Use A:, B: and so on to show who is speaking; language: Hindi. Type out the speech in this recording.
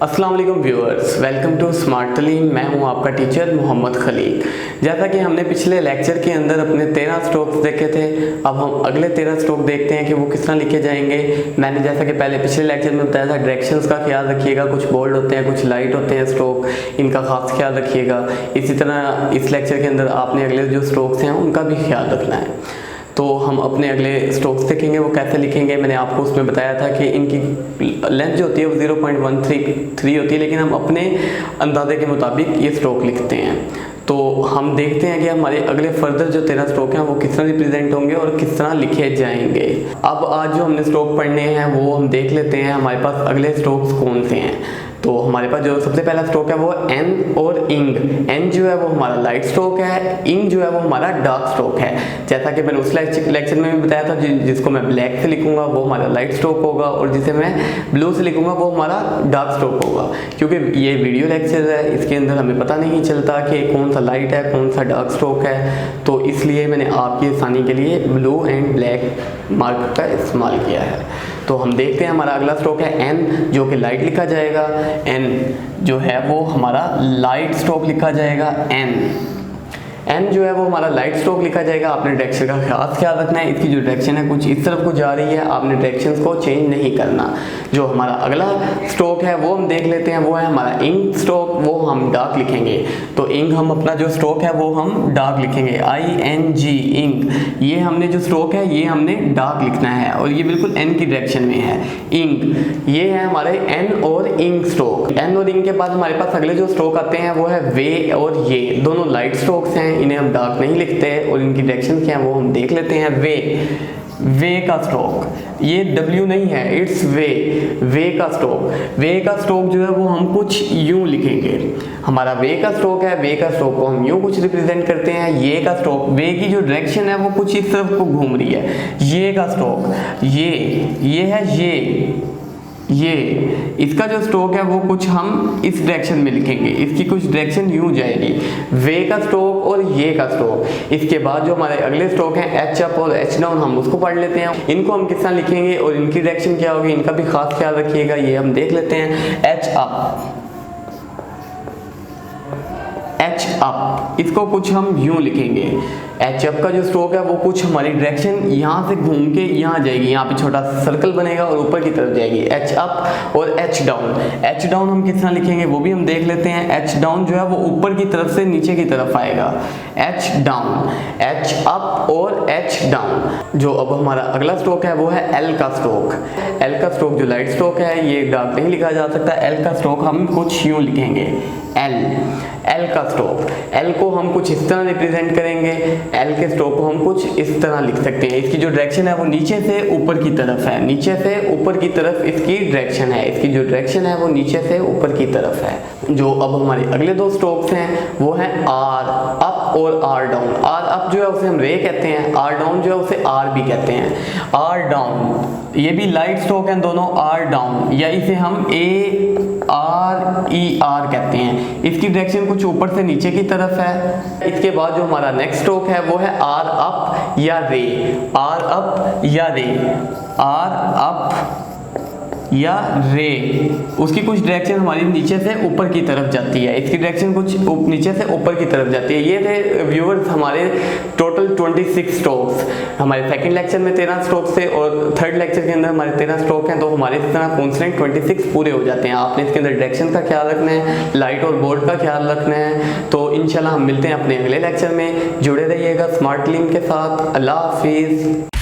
A: अस्सलाम वालेकुम व्यूअर्स, वेलकम टू स्मार्ट तालीम। मैं हूं आपका टीचर मोहम्मद खलील। जैसा कि हमने पिछले लेक्चर के अंदर अपने 13 स्ट्रोक्स देखे थे, अब हम अगले 13 स्ट्रोक देखते हैं कि वो किस तरह लिखे जाएंगे। मैंने जैसा कि पहले पिछले लेक्चर में बताया था, डायरेक्शंस का ख्याल रखिएगा, कुछ बोल्ड होते हैं, कुछ लाइट होते हैं स्ट्रोक, इनका खास ख्याल रखिएगा। इसी तरह इस लेक्चर के अंदर आपने अगले जो स्ट्रोक्स हैं उनका भी ख्याल रखना है। तो हम अपने अगले स्ट्रोक्स देखेंगे, वो कैसे लिखेंगे। मैंने आपको उसमें बताया था कि इनकी लेंथ जो होती है वो 0.133 होती है, लेकिन हम अपने अंदाजे के मुताबिक ये स्ट्रोक लिखते हैं। तो हम देखते हैं कि हमारे अगले फर्दर जो 13 स्ट्रोक हैं वो किस तरह रिप्रेजेंट होंगे और किस तरह लिखे जाएंगे। अब आज जो हमने स्ट्रोक पढ़ने हैं वो हम देख लेते हैं हमारे पास अगले स्ट्रोक्स कौन से हैं। तो हमारे पास जो सबसे पहला स्ट्रोक है वो एन और इंग। एन जो है वो हमारा लाइट स्ट्रोक है, इंग जो है वो हमारा डार्क स्ट्रोक है। जैसा कि मैंने उस लेक्चर में भी बताया था, जिसको मैं ब्लैक से लिखूंगा वो हमारा लाइट स्ट्रोक होगा, और जिसे मैं ब्लू से लिखूंगा वो हमारा डार्क स्ट्रोक होगा। क्योंकि ये वीडियो लेक्चर है, इसके अंदर हमें पता नहीं चलता कि कौन सा लाइट है कौन सा डार्क स्ट्रोक है, तो इसलिए मैंने आपकी आसानी के लिए ब्लू एंड ब्लैक मार्क का इस्तेमाल किया है। तो हम देखते हैं हमारा अगला स्ट्रोक है एन, जो कि लाइट लिखा जाएगा। एन जो है वो हमारा लाइट स्ट्रोक लिखा जाएगा। एन जो है वो हमारा लाइट स्ट्रोक लिखा जाएगा। आपने डायरेक्शन का खास ख्याल रखना है, इसकी जो डायरेक्शन है कुछ इस तरफ को जा रही है, आपने डायरेक्शंस को चेंज नहीं करना। जो हमारा अगला स्ट्रोक है वो हम देख लेते हैं, वो है हमारा इंक स्ट्रोक, वो हम डार्क लिखेंगे। तो इंक हम अपना जो स्ट्रोक है वो हम डार्क लिखेंगे, ING इंक। ये हमने जो स्ट्रोक है ये हमने डार्क लिखना है, और ये बिल्कुल एन की डायरेक्शन में है। इंक ये है हमारे एन और इंक स्ट्रोक। एन और इंक के बाद हमारे पास अगले जो स्ट्रोक आते हैं वो है वे और ये, दोनों लाइट स्ट्रोक्स हैं, इन्हें हम डार्क नहीं लिखते, और इनकी डायरेक्शन क्या है वो हम देख लेते हैं। वे का स्ट्रोक, ये W नहीं है, इट्स वे का स्ट्रोक। वे का स्ट्रोक जो है वो हम कुछ यूं लिखेंगे। हमारा वे का स्ट्रोक है, वे का स्ट्रोक को हम यूं कुछ रिप्रेजेंट करते हैं। ये का स्ट्रोक, वे की जो डायरेक्शन है वो कुछ इस तरफ को घूम रही है। ये का स्ट्रोक, ये है ये इसका जो स्ट्रोक है वो कुछ हम इस डायरेक्शन में लिखेंगे, इसकी कुछ डायरेक्शन यूं जाएगी। वे का स्ट्रोक और ये का स्ट्रोक। इसके बाद जो हमारे अगले स्ट्रोक हैं एच अप और एच डाउन, हम उसको पढ़ लेते हैं। इनको हम किस तरह लिखेंगे और इनकी डायरेक्शन क्या होगी, इनका भी खास ख्याल रखिएगा। ये हम देख लेते हैं। एच अप, इसको कुछ हम यूं लिखेंगे। एच अप का जो स्ट्रोक है वो कुछ हमारी डायरेक्शन यहाँ से घूम के यहाँ जाएगी, यहाँ पे छोटा सर्कल बनेगा और ऊपर की तरफ जाएगी। एच अप और एच डाउन हम किस तरह लिखेंगे वो भी हम देख लेते हैं। एच डाउन जो है वो ऊपर की तरफ से नीचे की तरफ आएगा। एच डाउन, एच अप और एच डाउन। जो अब हमारा अगला स्ट्रोक है वो है एल का स्ट्रोक। एल का स्ट्रोक जो लाइट स्ट्रोक है, ये डार्क नहीं लिखा जा सकता। एल का स्ट्रोक हम कुछ यूं लिखेंगे। एल का स्ट्रोक, एल को हम कुछ इस तरह रिप्रेजेंट करेंगे। एल के स्ट्रोक को हम कुछ इस तरह लिख सकते हैं। इसकी जो डायरेक्शन है वो नीचे से ऊपर की तरफ है, नीचे से ऊपर की तरफ इसकी डायरेक्शन है। इसकी जो डायरेक्शन है वो नीचे से ऊपर की तरफ है। जो अब हमारे अगले दो स्ट्रोक्स हैं वो है आर अप और आर डाउन। आर अप जो है उसे हम रे कहते हैं, आर डाउन जो है उसे आर भी कहते हैं। आर डाउन ये भी लाइट स्ट्रोक हैं दोनों। आर डाउन या इसे हम ARER कहते हैं। इसकी डायरेक्शन कुछ ऊपर से नीचे की तरफ है। इसके बाद जो हमारा नेक्स्ट स्ट्रोक है वो है आर अप या रे। आर अप या रे, आर अप या रे, उसकी कुछ डायरेक्शन हमारी नीचे से ऊपर की तरफ जाती है। इसकी डायरेक्शन कुछ नीचे से ऊपर की तरफ जाती है। ये थे व्यूअर्स हमारे टोटल 26 स्ट्रोक्स। हमारे सेकंड लेक्चर में 13 स्ट्रोक्स थे और थर्ड लेक्चर के अंदर हमारे 13 स्ट्रोक हैं, तो हमारे इस तरह कॉन्स्टेंट 26 पूरे हो जाते हैं। आपने इसके अंदर डायरेक्शन का ख्याल रखना है, लाइट और बोल्ड का ख्याल रखना है। तो इंशाल्लाह हम मिलते हैं अपने अगले लेक्चर में। जुड़े रहिएगा स्मार्ट तालीम के साथ। अल्लाह हाफिज़।